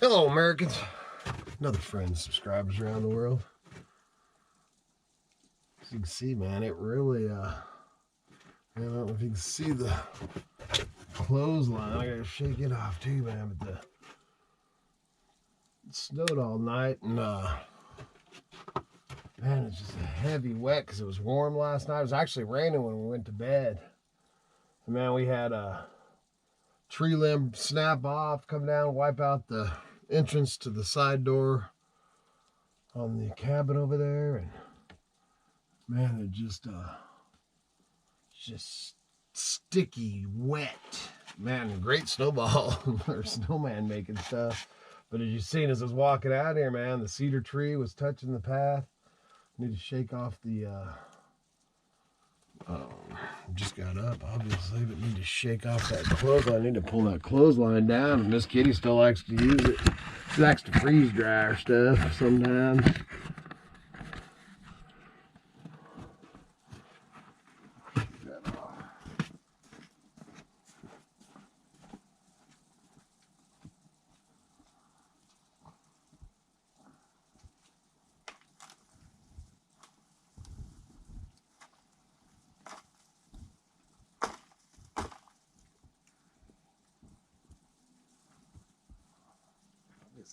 Hello, Americans. Another friend, subscribers around the world. As you can see, man, it really, I don't know if you can see the clothesline. I gotta shake it off too, man, but it snowed all night, and man, it's just a heavy wet because it was warm last night. It was actually raining when we went to bed. And man, we had a tree limb snap off, come down, wipe out the entrance to the side door on the cabin over there, and man, it just sticky, wet. Man, great snowball or snowman making stuff. But as you seen as I was walking out here, man, the cedar tree was touching the path. Need to shake off the just got up, obviously, but need to shake off that clothesline. I need to pull that clothesline down. Miss Kitty still likes to use it. She likes to freeze dry her stuff sometimes.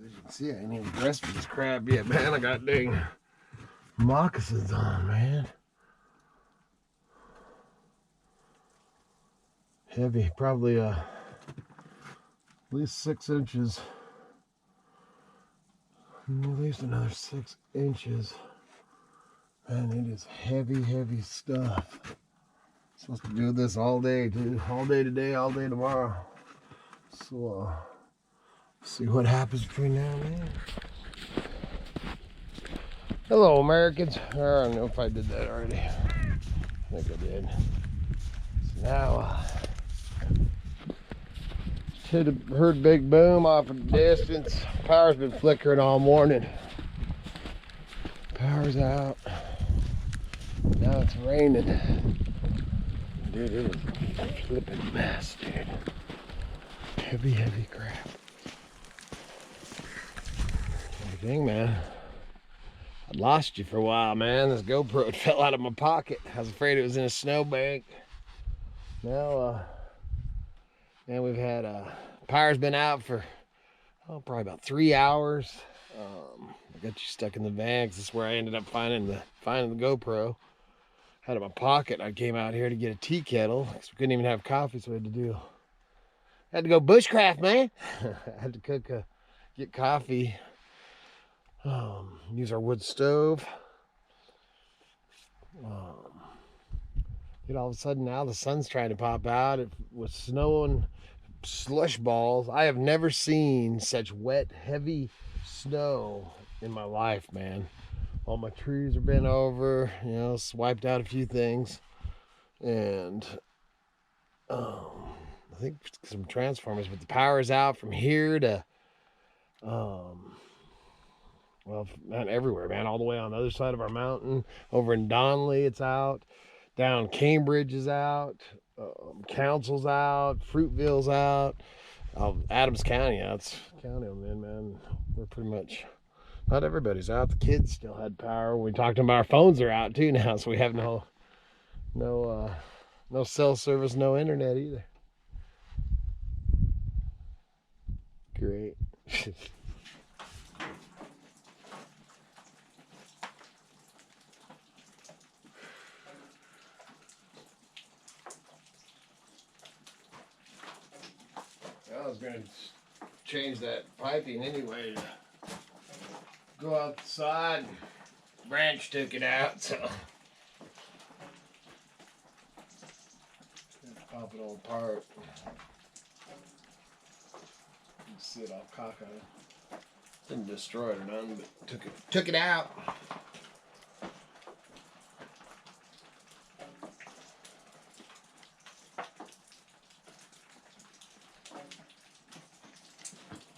As you can see, I ain't even dressed for this crap yet, man. I got dang moccasins on, man. Heavy, probably at least 6 inches. At least another 6 inches. Man, it is heavy, heavy stuff. Supposed to do this all day, too. All day today, all day tomorrow. So, see what happens between now and then. Hello, Americans. I don't know if I did that already. I think I did. So now, heard big boom off in the distance. Power's been flickering all morning. Power's out. Now it's raining. Dude, it is a flipping mess, dude. Heavy, heavy crap. Thing, man. I lost you for a while, man. This GoPro fell out of my pocket. I was afraid it was in a snowbank. Now, man, we've had power's been out for probably about 3 hours. I got you stuck in the van because this is where I ended up finding the GoPro. Out of my pocket. I came out here to get a tea kettle because we couldn't even have coffee, so we had to go bushcraft, man. I had to get coffee. Use our wood stove. All of a sudden now the sun's trying to pop out. It was snowing slush balls. I have never seen such wet, heavy snow in my life, man. All my trees are bent over, swiped out a few things. And I think some transformers, but the power is out from here to well, man, everywhere, man. All the way on the other side of our mountain. Over in Donley, it's out. Down Cambridge is out. Council's out. Fruitville's out. Adams County, it's county I'm in, man. We're pretty much, not everybody's out. The kids still had power. We talked to them, our phones are out too now, so we have no cell service, no internet either. Great. I was going to change that piping anyway to go outside. Branch took it out, so pop it all apart. See it all cockeyed. Didn't destroy it or nothing, but took it out.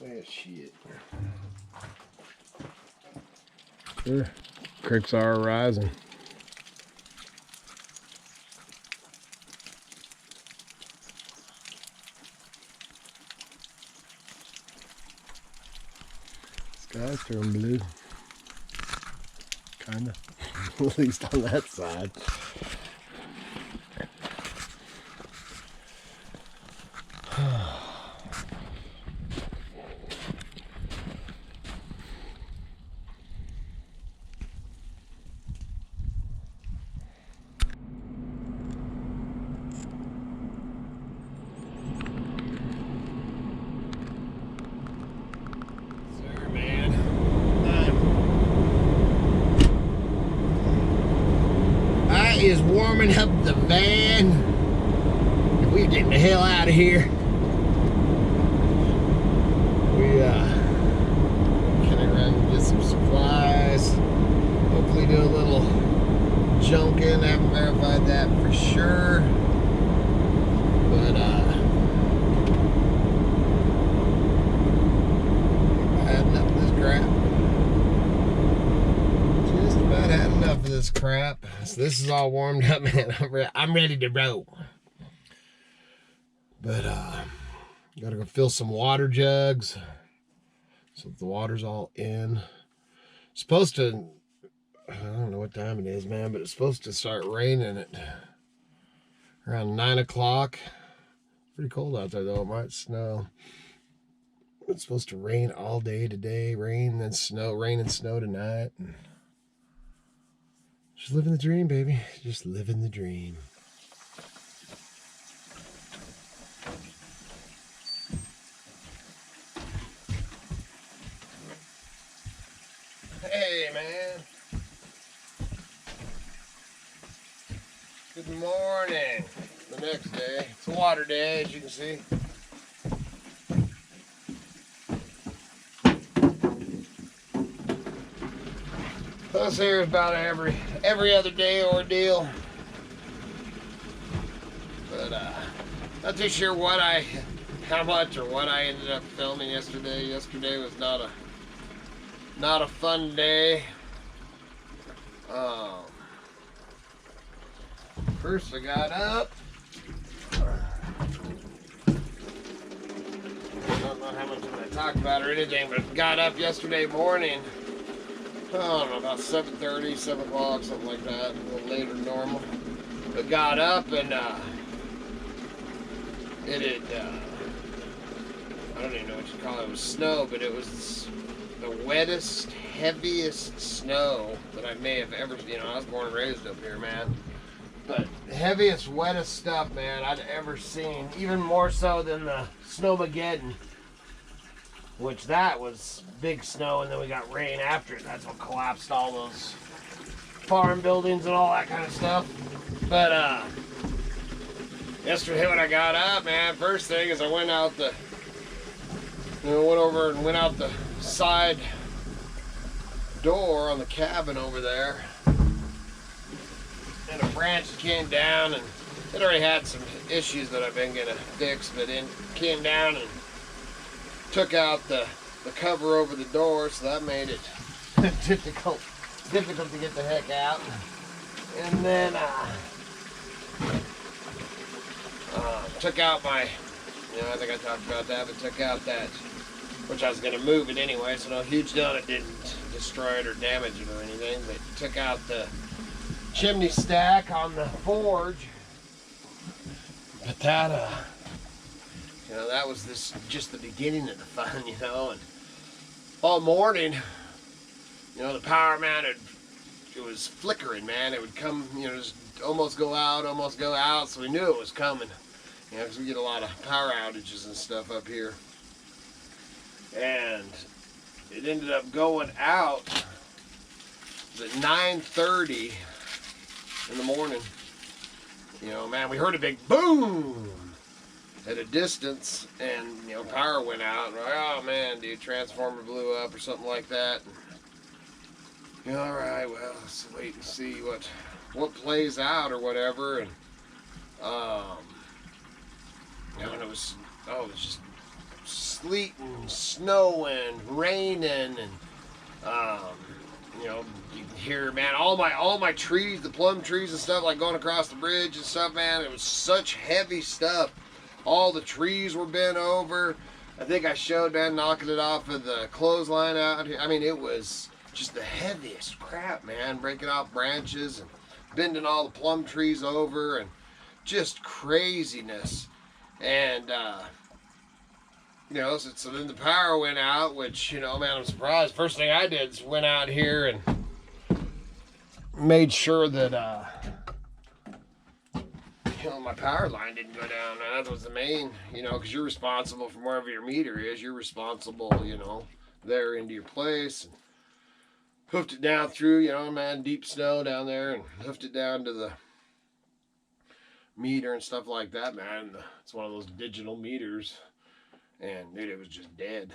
Well, shit. Sure. Cricks are rising. Sky's turned blue. Kinda. At least on that side. Is warming up the van. We're getting the hell out of here. We can run and get some supplies. Hopefully do a little junking. I haven't verified that for sure. But had enough of this crap. Just about had enough of this crap. So this is all warmed up, man. I'm ready to roll. But gotta go fill some water jugs so the water's all in. Supposed to, I don't know what time it is, man, but it's supposed to start raining at around 9 o'clock. Pretty cold out there though. It might snow. It's supposed to rain all day today. Rain and snow tonight. Just living the dream, baby. Just living the dream. Hey, man. Good morning. The next day. It's a water day, as you can see. This here is about every other day ordeal. But not too sure how much or what I ended up filming yesterday. Yesterday was not a fun day. First I got up. I don't know how much I talked about or anything, but got up yesterday morning. I don't know, about 7:30, 7 o'clock, something like that, a little later than normal. But got up and it had, I don't even know what you call it. It was snow, but it was the wettest, heaviest snow that I may have ever, I was born and raised up here, man. But the heaviest, wettest stuff, man, I'd ever seen. Even more so than the Snowmageddon. Which that was big snow, and then we got rain after it. That's what collapsed all those farm buildings and all that kind of stuff. But yesterday when I got up, man, first thing is I went out the side door on the cabin over there, and a branch came down, and it already had some issues that I've been gonna fix, but it came down and took out the cover over the door, so that made it difficult to get the heck out. And then took out my, I think I talked about that, but took out that, which I was going to move it anyway, so no huge deal. It didn't destroy it or damage it or anything, but took out the chimney stack on the forge. But that, that was just the beginning of the fun, and all morning, the power, man, it was flickering, man. It would come, just almost go out, so we knew it was coming, because we get a lot of power outages and stuff up here. And it ended up going out at 9:30 in the morning. Man, we heard a big boom at a distance, and power went out, and we're like, oh man, dude, transformer blew up or something like that. And, all right, well, let's wait and see what plays out or whatever. And and it was just sleeting, snowing, raining, and you can hear, man, all my trees, the plum trees and stuff, like going across the bridge and stuff, man. It was such heavy stuff. All the trees were bent over. I think I showed, man, knocking it off of the clothesline out here. I mean, it was just the heaviest crap, man. Breaking off branches and bending all the plum trees over and just craziness. And, you know, so then the power went out, which, you know, man, I'm surprised. First thing I did is went out here and made sure that, you know, my power line didn't go down. Man, that was the main, you know, because you're responsible for wherever your meter is. You're responsible, you know, there into your place. And hoofed it down through, you know, man, deep snow down there, and hoofed it down to the meter and stuff like that, man. It's one of those digital meters. And, dude, it was just dead.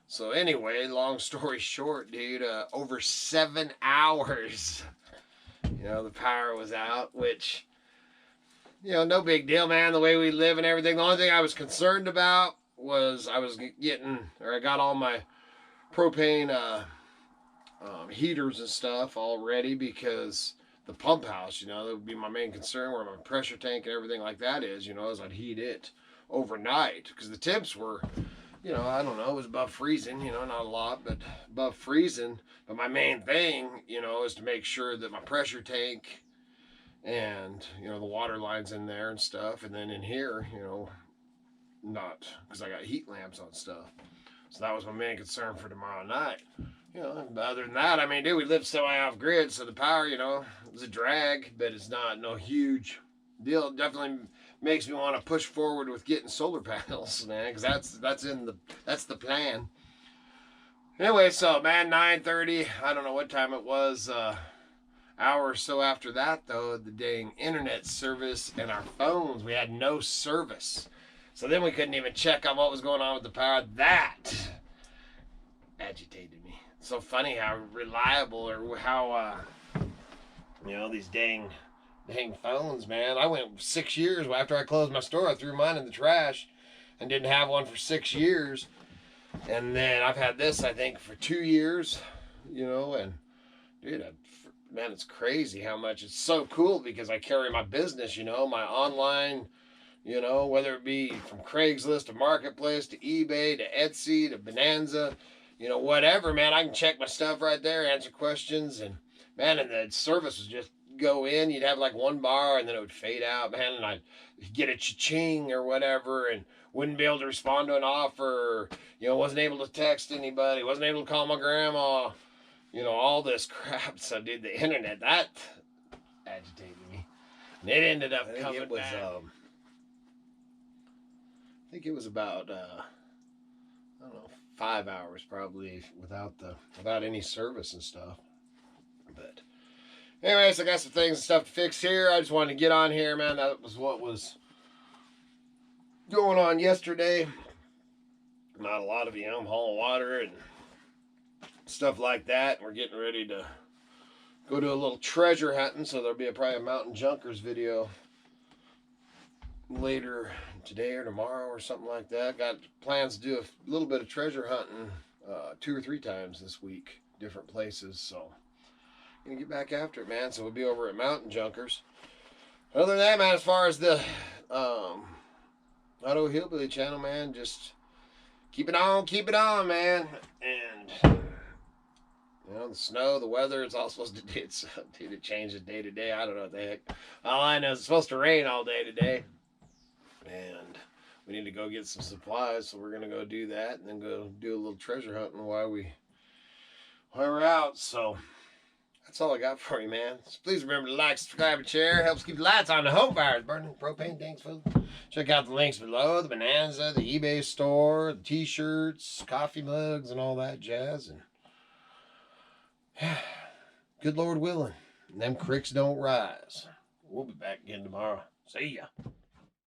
So, anyway, long story short, dude, over 7 hours, you know, the power was out, which, you know, no big deal, man, the way we live and everything. The only thing I was concerned about was I got all my propane heaters and stuff all ready, because the pump house, you know, that would be my main concern, where my pressure tank and everything like that is, you know, as I'd heat it overnight, because the temps were, you know, I don't know, it was above freezing, you know, not a lot, but above freezing. But my main thing, you know, is to make sure that my pressure tank and, you know, the water lines in there and stuff, and then in here, you know, not, because I got heat lamps on stuff. So that was my main concern for tomorrow night. You know, other than that, I mean, dude, we live semi off grid, so the power, you know, is a drag, but it's not no huge deal. It definitely makes me want to push forward with getting solar panels, man, because that's the plan. Anyway, so, man, 9:30, I don't know what time it was, hour or so after that, though, the dang internet service and our phones, we had no service. So then we couldn't even check on what was going on with the power. That agitated me. It's so funny how reliable, or how, you know, these dang phones, man. I went 6 years after I closed my store. I threw mine in the trash and didn't have one for 6 years. And then I've had this, I think, for 2 years, you know, and dude, man, it's crazy how much. It's so cool, because I carry my business, you know, my online, you know, whether it be from Craigslist to Marketplace to eBay to Etsy to Bonanza, you know, whatever, man. I can check my stuff right there, answer questions, and, man, and the service was just go in, you'd have like one bar, and then it would fade out, man, and I'd get a cha-ching or whatever, and wouldn't be able to respond to an offer, you know, wasn't able to text anybody, wasn't able to call my grandma, you know, all this crap. So, dude, the internet, that agitated me. And it ended up coming back. I think it was about, I don't know, 5 hours probably without any service and stuff. But anyways, I got some things and stuff to fix here. I just wanted to get on here, man. That was what was going on yesterday. Not a lot of, you know, I'm hauling water and stuff like that. We're getting ready to go do a little treasure hunting, so there'll be probably a Mountain Junkers video later today or tomorrow or something like that. Got plans to do a little bit of treasure hunting 2 or 3 times this week, different places, so gonna get back after it, man. So we'll be over at Mountain Junkers. Other than that, man, as far as the Idaho Hillbilly channel, man, just keep it on, man. And you know, the snow, the weather, it's all supposed to do. It changes day to day. I don't know what the heck. All I know is it's supposed to rain all day today, and we need to go get some supplies. So we're gonna go do that, and then go do a little treasure hunting while we're out. So that's all I got for you, man. So please remember to like, subscribe, and share. Helps keep the lights on, the home fires burning. Propane tanks full. Check out the links below. The Bonanza, the eBay store, the t-shirts, coffee mugs, and all that jazz. And good Lord willing, them cricks don't rise. We'll be back again tomorrow. See ya.